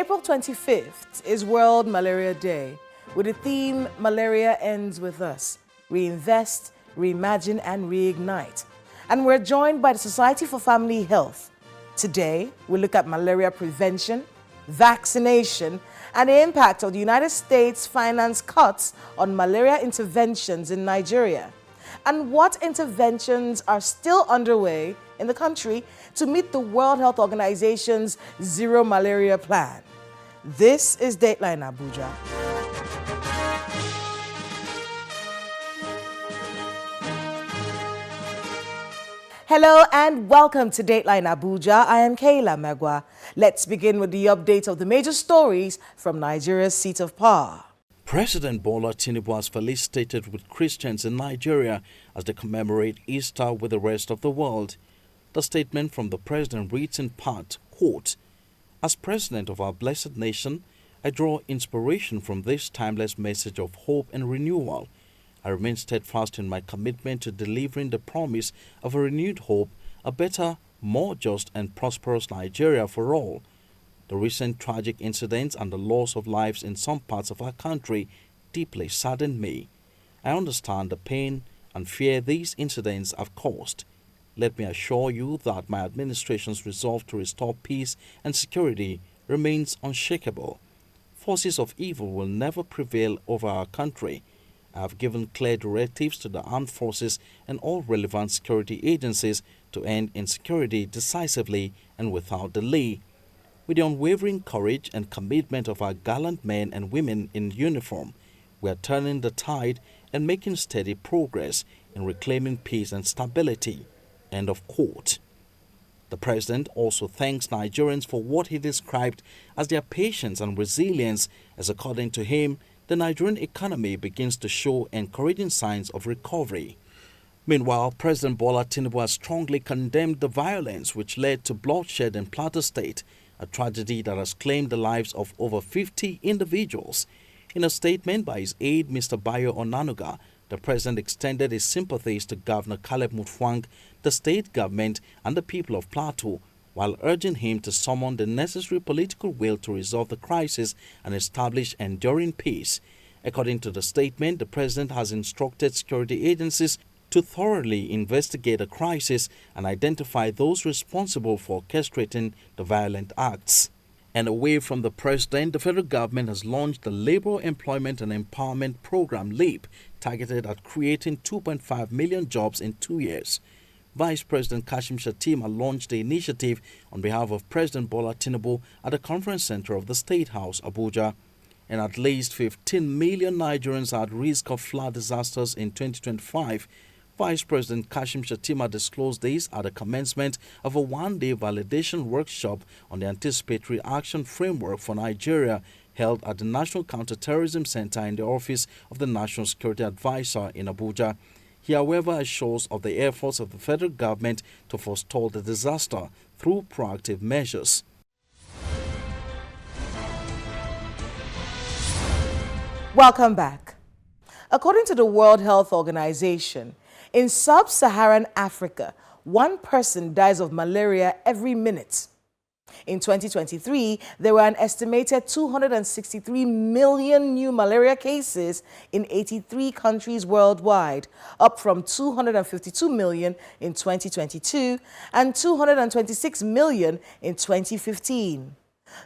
April 25th is World Malaria Day with the theme Malaria Ends With Us. Reinvest, reimagine and reignite. And we're joined by the Society for Family Health. Today, we look at malaria prevention, vaccination, and the impact of the United States finance cuts on malaria interventions in Nigeria, and what interventions are still underway in the country to meet the World Health Organization's Zero Malaria Plan. This is Dateline Abuja. Hello and welcome to Dateline Abuja. I am Kayla Megwa. Let's begin with the update of the major stories from Nigeria's seat of power. President Bola Tinubu has felicitated with Christians in Nigeria as they commemorate Easter with the rest of the world. The statement from the president reads in part, quote, "As president of our blessed nation, I draw inspiration from this timeless message of hope and renewal. I remain steadfast in my commitment to delivering the promise of a renewed hope, a better, more just and prosperous Nigeria for all. The recent tragic incidents and the loss of lives in some parts of our country deeply sadden me. I understand the pain and fear these incidents have caused. Let me assure you that my administration's resolve to restore peace and security remains unshakable. Forces of evil will never prevail over our country. I have given clear directives to the armed forces and all relevant security agencies to end insecurity decisively and without delay. With the unwavering courage and commitment of our gallant men and women in uniform, we are turning the tide and making steady progress in reclaiming peace and stability." End of quote. The president also thanks Nigerians for what he described as their patience and resilience, as according to him, the Nigerian economy begins to show encouraging signs of recovery. Meanwhile, President Bola Tinubu has strongly condemned the violence which led to bloodshed in Plateau State, a tragedy that has claimed the lives of over 50 individuals. In a statement by his aide, Mr. Bayo Onanuga, the president extended his sympathies to Governor Caleb Mutfwang, the state government, and the people of Plateau, while urging him to summon the necessary political will to resolve the crisis and establish enduring peace. According to the statement, the president has instructed security agencies to thoroughly investigate the crisis and identify those responsible for orchestrating the violent acts. And away from the president, the federal government has launched the Labor, Employment and Empowerment Program, LEAP, targeted at creating 2.5 million jobs in 2 years. Vice President Kashim Shettima launched the initiative on behalf of President Bola Tinubu at the conference center of the State House, Abuja. And at least 15 million Nigerians are at risk of flood disasters in 2025. Vice President Kashim Shettima disclosed this at the commencement of a one-day validation workshop on the Anticipatory Action Framework for Nigeria held at the National Counterterrorism Center in the office of the National Security Advisor in Abuja. He, however, assures of the efforts of the federal government to forestall the disaster through proactive measures. Welcome back. According to the World Health Organization, in sub-Saharan Africa, 1 person dies of malaria every minute. In 2023, there were an estimated 263 million new malaria cases in 83 countries worldwide, up from 252 million in 2022 and 226 million in 2015.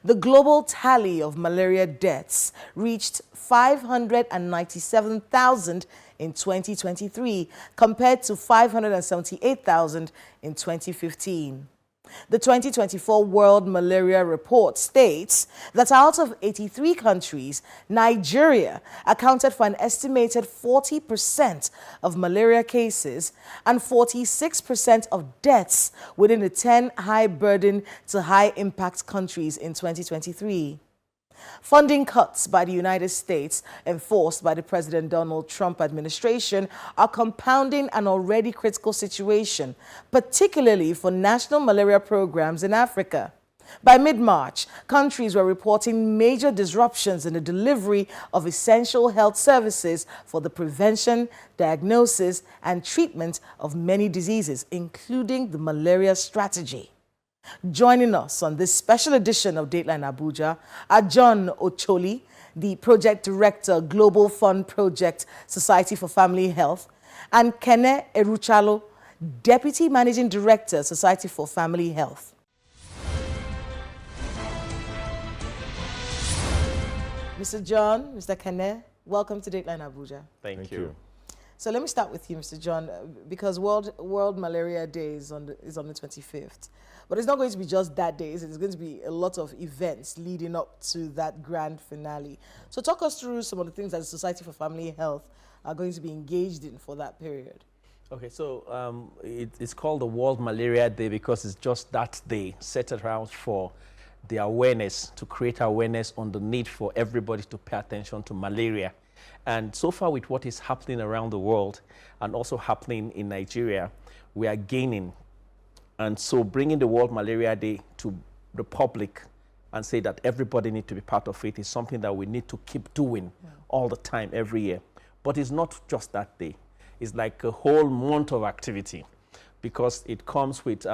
The global tally of malaria deaths reached 597,000 in 2023 compared to 578,000 in 2015. The 2024 World Malaria Report states that out of 83 countries, Nigeria accounted for an estimated 40% of malaria cases and 46% of deaths within the 10 high-burden to high-impact countries in 2023. Funding cuts by the United States, enforced by the President Donald Trump administration, are compounding an already critical situation, particularly for national malaria programs in Africa. By mid-March, countries were reporting major disruptions in the delivery of essential health services for the prevention, diagnosis, and treatment of many diseases, including the malaria strategy. Joining us on this special edition of Dateline Abuja are John Ocholi, the Project Director, Global Fund Project, Society for Family Health, and Kene Eruchalo, Deputy Managing Director, Society for Family Health. Mr. John, Mr. Kene, welcome to Dateline Abuja. Thank you. So let me start with you, Mr. John, because World Malaria Day is on the 25th. But it's not going to be just that day. It's going to be a lot of events leading up to that grand finale. So talk us through some of the things that the Society for Family Health are going to be engaged in for that period. Okay, so it's called the World Malaria Day because it's just that day set around for the awareness, to create awareness on the need for everybody to pay attention to malaria. And so far with what is happening around the world and also happening in Nigeria, we are gaining. And so bringing the World Malaria Day to the public and say that everybody needs to be part of it is something that we need to keep doing all the time, every year. But it's not just that day. It's like a whole month of activity because it comes with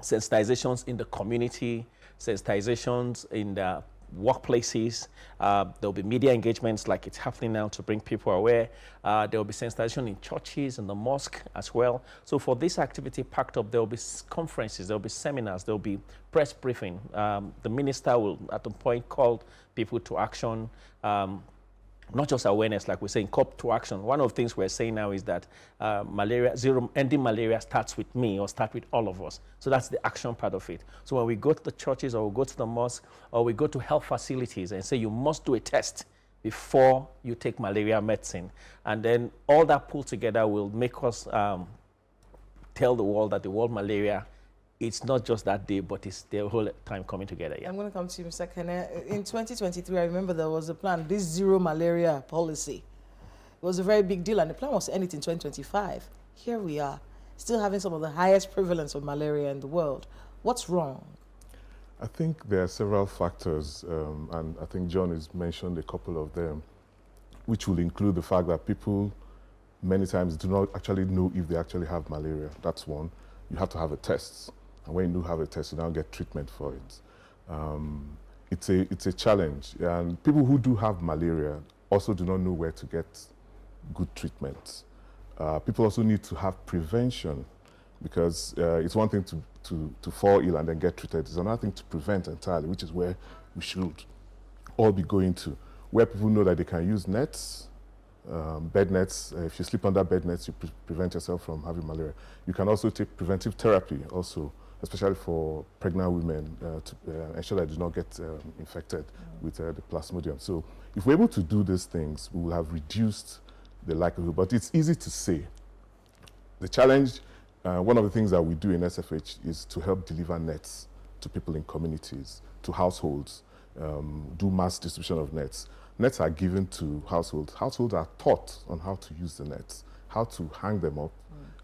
sensitizations in the community, sensitizations in the workplaces. There'll be media engagements like it's happening now to bring people aware. There'll be sensitization in churches and the mosque as well. So for this activity packed up, there'll be conferences, there'll be seminars, there'll be press briefing. The minister will at the point call people to action. Not just awareness, like we're saying, call to action. One of the things we're saying now is that ending malaria starts with me or start with all of us. So that's the action part of it. So when we go to the churches or we go to the mosque or we go to health facilities and say you must do a test before you take malaria medicine. And then all that pulled together will make us tell the world that the World Malaria, it's not just that day, but it's the whole time coming together. Yeah. I'm going to come to you, Mr. Kene. In 2023, I remember there was a plan, this zero malaria policy. It was a very big deal, and the plan was to end it in 2025. Here we are, still having some of the highest prevalence of malaria in the world. What's wrong? I think there are several factors, and I think John has mentioned a couple of them, which will include the fact that people many times do not actually know if they actually have malaria. That's one. You have to have a test. And when you do have a test, you now get treatment for it. It's a challenge. And people who do have malaria also do not know where to get good treatment. People also need to have prevention because it's one thing to fall ill and then get treated. It's another thing to prevent entirely, which is where we should all be going to, where people know that they can use nets, bed nets. If you sleep under bed nets, you prevent yourself from having malaria. You can also take preventive therapy also, especially for pregnant women, to ensure that they do not get infected with the plasmodium. So if we're able to do these things, we will have reduced the likelihood. But it's easy to say. The challenge, one of the things that we do in SFH is to help deliver nets to people in communities, to households, do mass distribution of nets. Nets are given to households. Households are taught on how to use the nets, how to hang them up,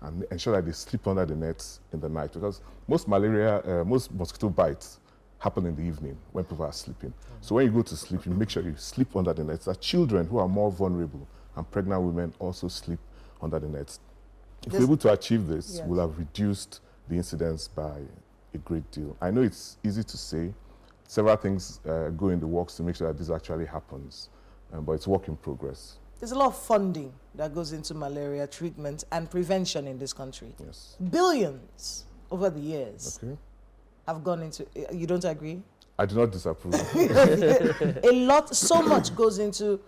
and ensure that they sleep under the nets in the night. Because most most mosquito bites happen in the evening when people are sleeping. So when you go to sleep, you make sure you sleep under the nets. That children who are more vulnerable and pregnant women also sleep under the nets. If we're able to achieve this, we'll have reduced the incidence by a great deal. I know it's easy to say. Several things go in the works to make sure that this actually happens, but it's work in progress. There's a lot of funding that goes into malaria treatment and prevention in this country. Yes. Billions over the years have gone into, you don't agree? I do not disapprove. So much goes into,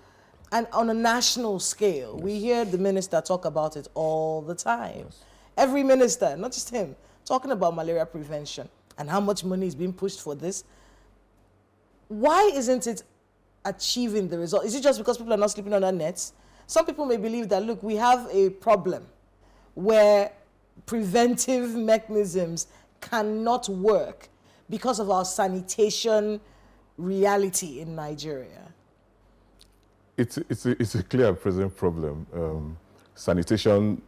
and on a national scale. Yes. We hear the minister talk about it all the time. Yes. Every minister, not just him, talking about malaria prevention and how much money is being pushed for this. Why isn't it achieving the result? Is it just because people are not sleeping under nets? Some people may believe that, look, we have a problem where preventive mechanisms cannot work because of our sanitation reality in Nigeria. It's a clear and present problem. Sanitation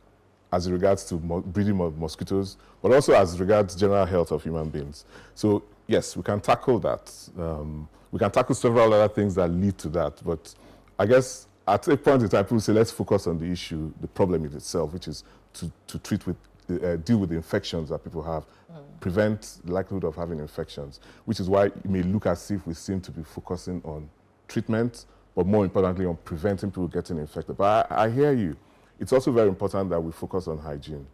as regards to breeding of mosquitoes, but also as regards general health of human beings. So yes, we can tackle that. We can tackle several other things that lead to that. But I guess at a point in time, people say, let's focus on the issue, the problem in itself, which is to treat with deal with the infections that people have, prevent the likelihood of having infections, which is why it may look as if we seem to be focusing on treatment, but more importantly on preventing people getting infected. But I hear you. It's also very important that we focus on hygiene.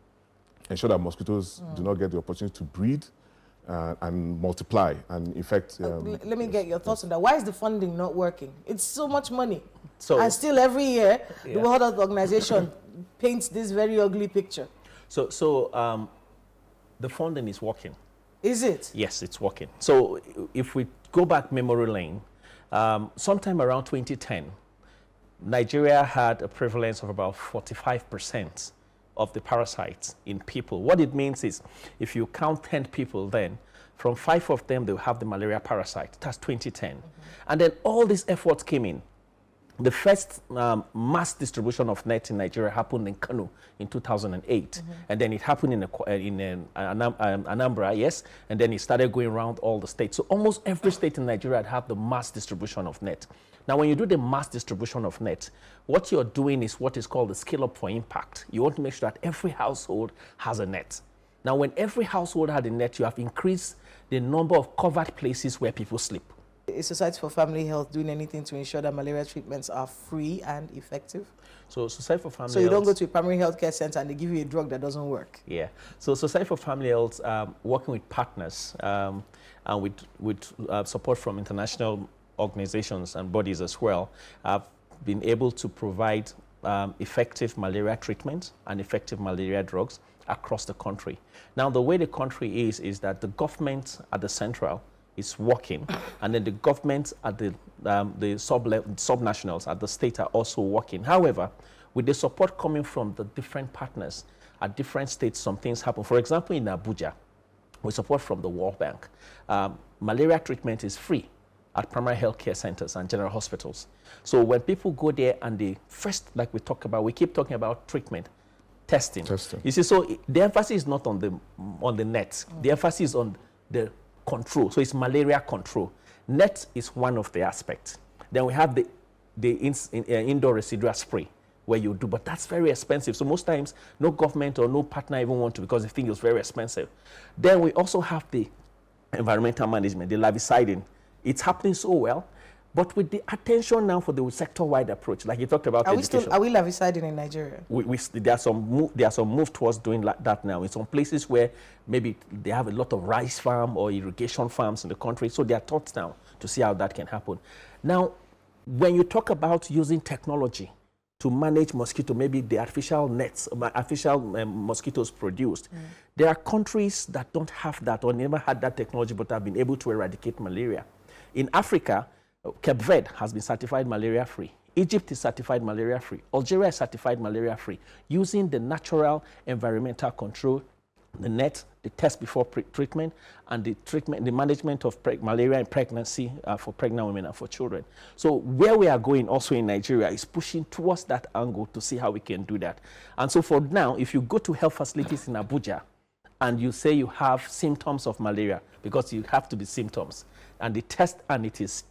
Ensure that mosquitoes do not get the opportunity to breed and multiply and infect. Let me get your thoughts on that. Why is the funding not working? It's so much money. So, and still every year, the World Health Organization paints this very ugly picture. So the funding is working. Is it? Yes, it's working. So if we go back memory lane, sometime around 2010, Nigeria had a prevalence of about 45% of the parasites in people. What it means is, if you count 10 people then, from 5 of them, they'll have the malaria parasite. That's 2010. And then all these efforts came in. The first mass distribution of net in Nigeria happened in Kano in 2008. And then it happened in Anambra, yes. And then it started going around all the states. So almost every state in Nigeria had the mass distribution of net. Now, when you do the mass distribution of net, what you're doing is what is called the scale up for impact. You want to make sure that every household has a net. Now, when every household had a net, you have increased the number of covered places where people sleep. Is Society for Family Health doing anything to ensure that malaria treatments are free and effective? So Society for Family Health... So you don't go to a primary health care center and they give you a drug that doesn't work? Yeah. So Society for Family Health, working with partners and with support from international organizations and bodies as well, have been able to provide effective malaria treatment and effective malaria drugs across the country. Now, the way the country is that the government at the central is working, and then the government at the subnationals at the state are also working. However, with the support coming from the different partners at different states, some things happen. For example, in Abuja, with support from the World Bank, malaria treatment is free at primary health care centers and general hospitals. So when people go there and they first, like we keep talking about treatment, testing. You see, so the emphasis is not on the net. The emphasis is on the control. So it's malaria control. Net is one of the aspects. Then we have the indoor residual spray where you do, but that's very expensive. So most times no government or no partner even want to, because they think it's very expensive. Then we also have the environmental management, the larvicidin. It's happening so well, but with the attention now for the sector-wide approach, like you talked about education. Are we larvicidin in Nigeria? There are some move towards doing that now. In some places where maybe they have a lot of rice farm or irrigation farms in the country, so there are thoughts now to see how that can happen. Now, when you talk about using technology to manage mosquito, maybe the artificial nets, artificial mosquitoes produced, there are countries that don't have that or never had that technology but have been able to eradicate malaria. In Africa, Cape Verde has been certified malaria-free. Egypt is certified malaria-free. Algeria is certified malaria-free, using the natural environmental control, the net, the test before treatment, and the management of malaria in pregnancy for pregnant women and for children. So where we are going also in Nigeria is pushing towards that angle to see how we can do that. And so for now, if you go to health facilities in Abuja and you say you have symptoms of malaria, because you have to be symptoms, and the test and it is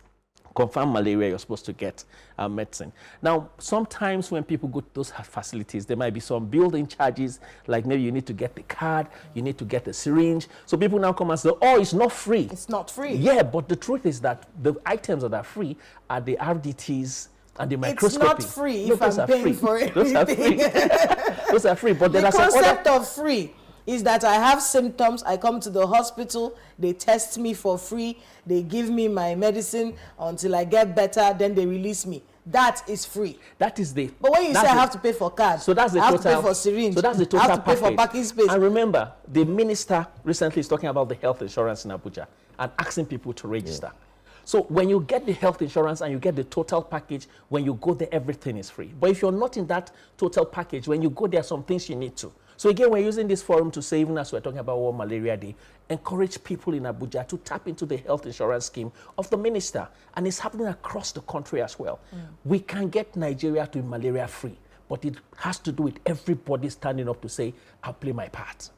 confirmed malaria, you're supposed to get medicine. Now, sometimes when people go to those facilities, there might be some building charges, like maybe you need to get the card, you need to get the syringe. So people now come and say, oh, it's not free. It's not free. Yeah, but the truth is that the items that are free are the RDTs and the microscopy. It's not free if I'm paying for it. Those are free. Those are free. But the concept of free is that I have symptoms, I come to the hospital, they test me for free, they give me my medicine until I get better, then they release me. That is free. That is the... But when you say I have to pay for card, so that's the I have total, to pay for syringe, so that's the total I have to pay package. for parking space. And remember, the minister recently is talking about the health insurance in Abuja and asking people to register. Yeah. So when you get the health insurance and you get the total package, when you go there, everything is free. But if you're not in that total package, when you go there, some things you need to. So again, we're using this forum to say, even as we're talking about World Malaria Day, encourage people in Abuja to tap into the health insurance scheme of the minister. And it's happening across the country as well. We can get Nigeria to be malaria free, but it has to do with everybody standing up to say, I'll play my part.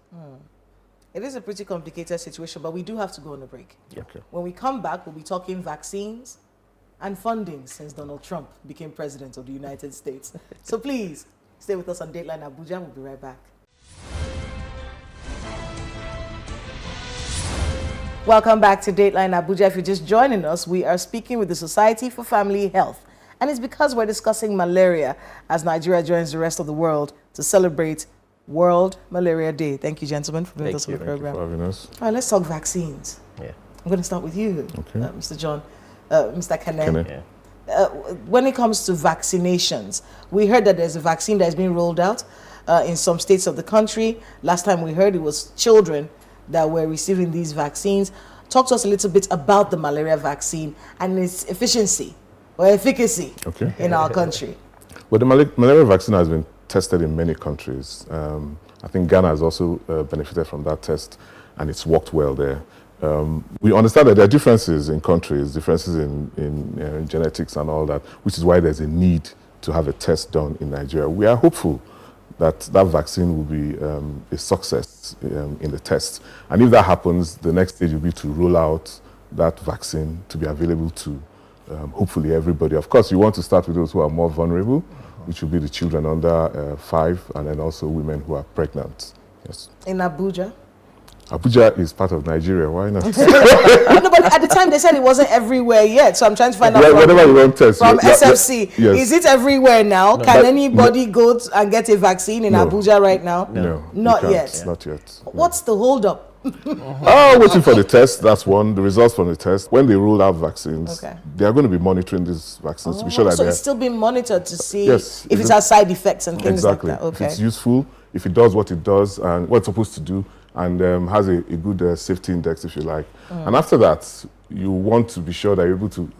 It is a pretty complicated situation, but we do have to go on a break. Yeah. Okay. When we come back, we'll be talking vaccines and funding since Donald Trump became president of the United States. So please, stay with us on Dateline Abuja. We'll be right back. Welcome back to Dateline Abuja. If you're just joining us, we are speaking with the Society for Family Health. And it's because we're discussing malaria as Nigeria joins the rest of the world to celebrate World Malaria Day. Thank you, gentlemen, for being with us on the program. Thank you for having us. All right, let's talk vaccines. Yeah. I'm going to start with you, Okay. Mr. John, Mr. Kene. Yeah. When it comes to vaccinations, we heard that there's a vaccine that is being rolled out in some states of the country. Last time we heard it was children that were receiving these vaccines. Talk to us a little bit about the malaria vaccine and its efficiency or efficacy in our country. Well, the malaria vaccine has been tested in many countries. I think Ghana has also benefited from that test, and it's worked well there. We understand that there are differences in countries, differences in genetics and all that, which is why there's a need to have a test done in Nigeria. We are hopeful that that vaccine will be a success in the test. And if that happens, the next stage will be to roll out that vaccine to be available to hopefully everybody. Of course, you want to start with those who are more vulnerable, which will be the children under 5, and then also women who are pregnant. Yes. In Abuja? Abuja is part of Nigeria. Why not? No, but at the time they said it wasn't everywhere yet, so I'm trying to find out whenever you want test from SFC. yes. Is it everywhere now? No, Can anybody go and get a vaccine in Abuja right now? No, not you can't. yet. Not yet. What's the holdup? Waiting for the test. That's one. The results from the test. When they roll out vaccines, they are going to be monitoring these vaccines to be sure that so it's still being monitored to see if it has side effects and things exactly. like that. Okay. If it's useful, if it does what it does and what it's supposed to do, and has a good safety index, if you like. And after that, you want to be sure that you're able to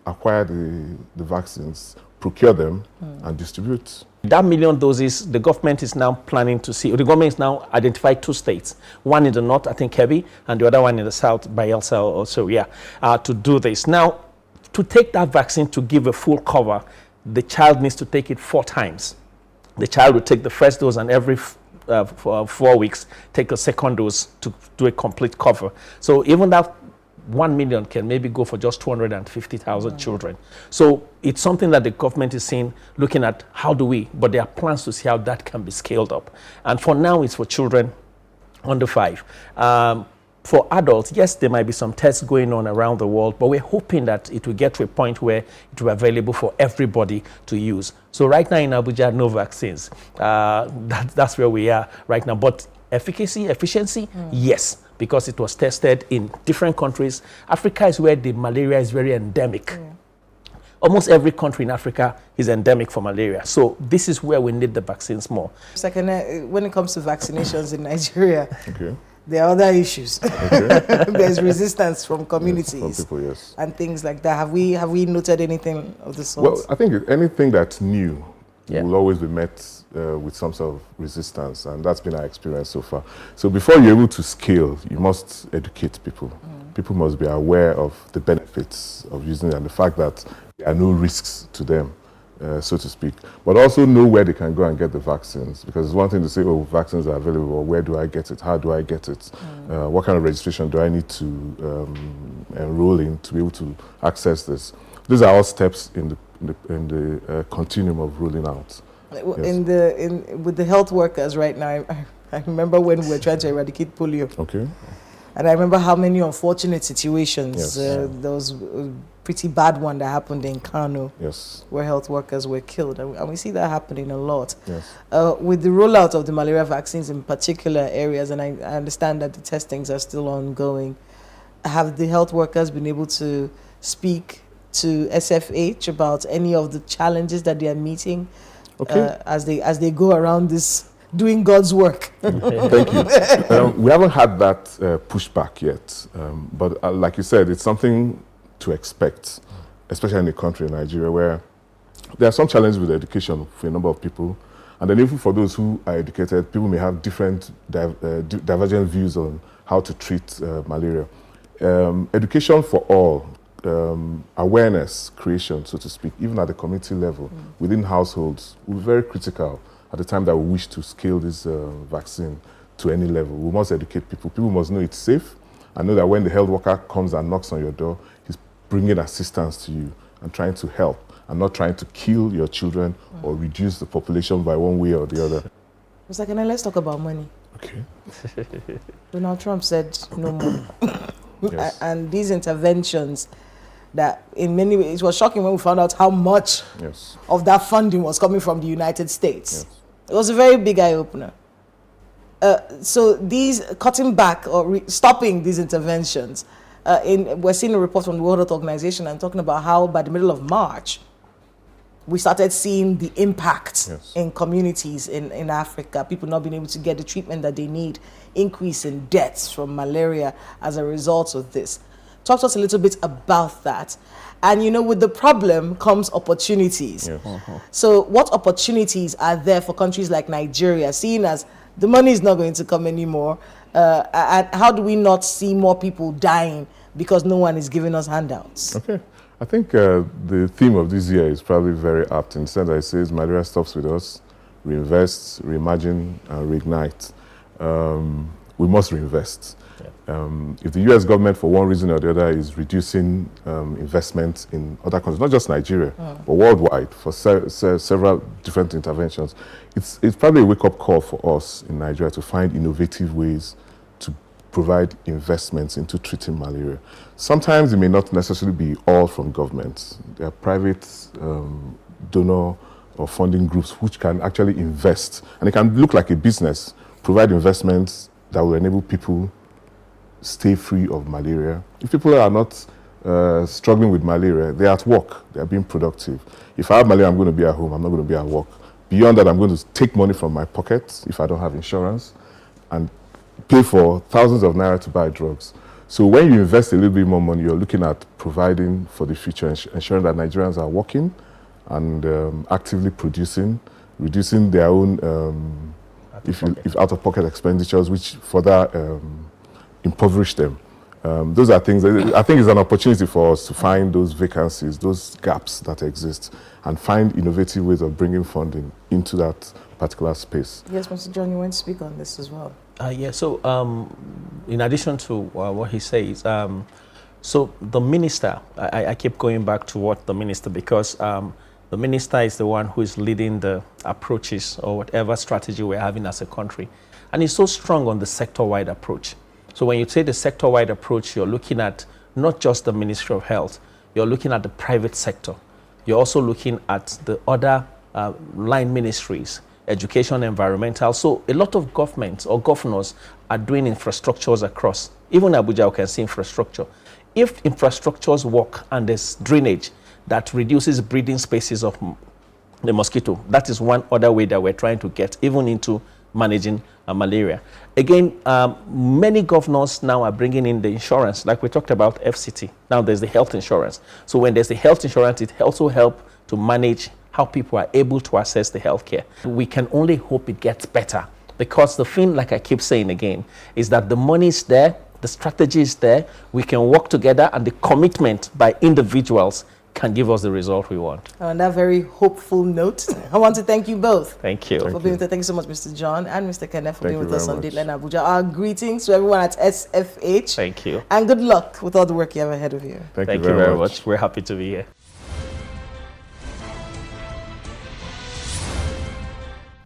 acquire the vaccines, procure them, and distribute. That 1 million doses, the government is now planning to see, the government is now identified 2 states, one in the north, I think Kebbi, and the other one in the south, Bayelsa also, to do this. Now, to take that vaccine to give a full cover, the child needs to take it 4 times. The child will take the first dose, and every for 4 weeks, take a second dose to do a complete cover. So even that 1 million can maybe go for just 250,000 children. So it's something that the government is seeing, looking at how do we, but there are plans to see how that can be scaled up. And for now, it's for children under 5. For adults, yes, there might be some tests going on around the world, but we're hoping that it will get to a point where it will be available for everybody to use. So right now in Abuja, no vaccines. That's where we are right now. But efficacy, efficiency, yes, because it was tested in different countries. Africa is where the malaria is very endemic. Almost every country in Africa is endemic for malaria. So this is where we need the vaccines more. Second, when it comes to vaccinations in Nigeria, there are other issues. There's resistance from communities, from people, yes, and things like that. Have we noted anything of the sort? Well, I think anything that's new will always be met with some sort of resistance, and that's been our experience so far. So before you're able to scale, you must educate people. People must be aware of the benefits of using it and the fact that there are no risks to them, so to speak, but also know where they can go and get the vaccines, because it's one thing to say, oh, vaccines are available, or where do I get it, how do I get it, what kind of registration do I need to enroll in to be able to access this. These are all steps in the continuum of rolling out. Yes. With the health workers right now, I remember when we were trying to eradicate polio. Okay. And I remember how many unfortunate situations, there was a pretty bad one that happened in Kano, where health workers were killed. And we see that happening a lot. With the rollout of the malaria vaccines in particular areas, and I understand that the testings are still ongoing, have the health workers been able to speak to SFH about any of the challenges that they are meeting as they go around this doing God's work? Thank you. We haven't had that pushback yet, but like you said, it's something to expect, especially in a country, Nigeria, where there are some challenges with education for a number of people, and then even for those who are educated, people may have different divergent views on how to treat malaria. Education for all, awareness creation, so to speak, even at the community level, within households, will be very critical at the time that we wish to scale this vaccine to any level. We must educate people. People must know it's safe and know that when the health worker comes and knocks on your door, he's bringing assistance to you and trying to help and not trying to kill your children or reduce the population by one way or the other. Mr. Kene, let's talk about money. Okay. Donald Trump said no money. Yes. And these interventions that in many ways, it was shocking when we found out how much Yes. of that funding was coming from the United States. Yes. It was a very big eye-opener. So these cutting back or stopping these interventions, we're seeing a report from the World Health Organization and talking about how by the middle of March, we started seeing the impact Yes. in communities in Africa, people not being able to get the treatment that they need, increase in deaths from malaria as a result of this. Talk to us a little bit about that. And, you know, with the problem comes opportunities. Yes. So what opportunities are there for countries like Nigeria, seeing as the money is not going to come anymore? And how do we not see more people dying because no one is giving us handouts? Okay. I think the theme of this year is probably very apt in the sense that it says malaria stops with us, reinvest, reimagine, and reignite. We must reinvest. If the US government, for one reason or the other, is reducing investment in other countries, not just Nigeria, but worldwide, for several different interventions, it's probably a wake-up call for us in Nigeria to find innovative ways to provide investments into treating malaria. Sometimes it may not necessarily be all from governments. There are private donor or funding groups which can actually invest, and it can look like a business, provide investments that will enable people stay free of malaria. If people are not struggling with malaria, they're at work, they're being productive. If I have malaria, I'm going to be at home, I'm not going to be at work. Beyond that, I'm going to take money from my pocket if I don't have insurance and pay for thousands of naira to buy drugs. So when you invest a little bit more money, you're looking at providing for the future, ensuring that Nigerians are working and actively producing, reducing their own if out-of-pocket expenditures, which further impoverish them. Those are things that I think is an opportunity for us to find those vacancies, those gaps that exist, and find innovative ways of bringing funding into that particular space. Yes, Mr. John, you want to speak on this as well? So in addition to what he says, so the minister, I keep going back to what the minister, because the minister is the one who is leading the approaches or whatever strategy we're having as a country. And he's so strong on the sector-wide approach. So when you say the sector-wide approach, you're looking at not just the Ministry of Health, you're looking at the private sector. You're also looking at the other line ministries, education, environmental. So a lot of governments or governors are doing infrastructures across. Even Abuja, we can see infrastructure. If infrastructures work and there's drainage that reduces breeding spaces of the mosquito, that is one other way that we're trying to get even into managing malaria. Again, many governors now are bringing in the insurance, like we talked about FCT. Now there's the health insurance. So when there's the health insurance, it also helps to manage how people are able to access the healthcare. We can only hope it gets better, because the thing, like I keep saying again, is that the money is there, the strategy is there, we can work together, and the commitment by individuals can give us the result we want. On that very hopeful note, I want to thank you both. Thank you. For being with us. Thank you so much, Mr. John and Mr. Kenneth, for being with us on very Dateline Abuja. Our greetings to everyone at SFH. Thank you. And good luck with all the work you have ahead of you. Thank you very much. We're happy to be here.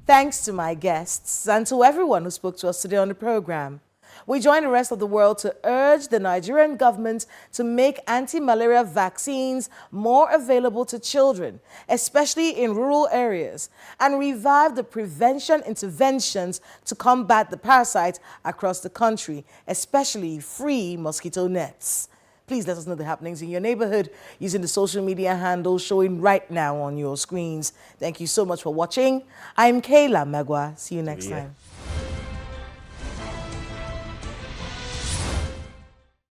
Thanks to my guests and to everyone who spoke to us today on the program. We join the rest of the world to urge the Nigerian government to make anti-malaria vaccines more available to children, especially in rural areas, and revive the prevention interventions to combat the parasite across the country, especially free mosquito nets. Please let us know the happenings in your neighborhood using the social media handles showing right now on your screens. Thank you so much for watching. I'm Kayla Magwa. See you next time.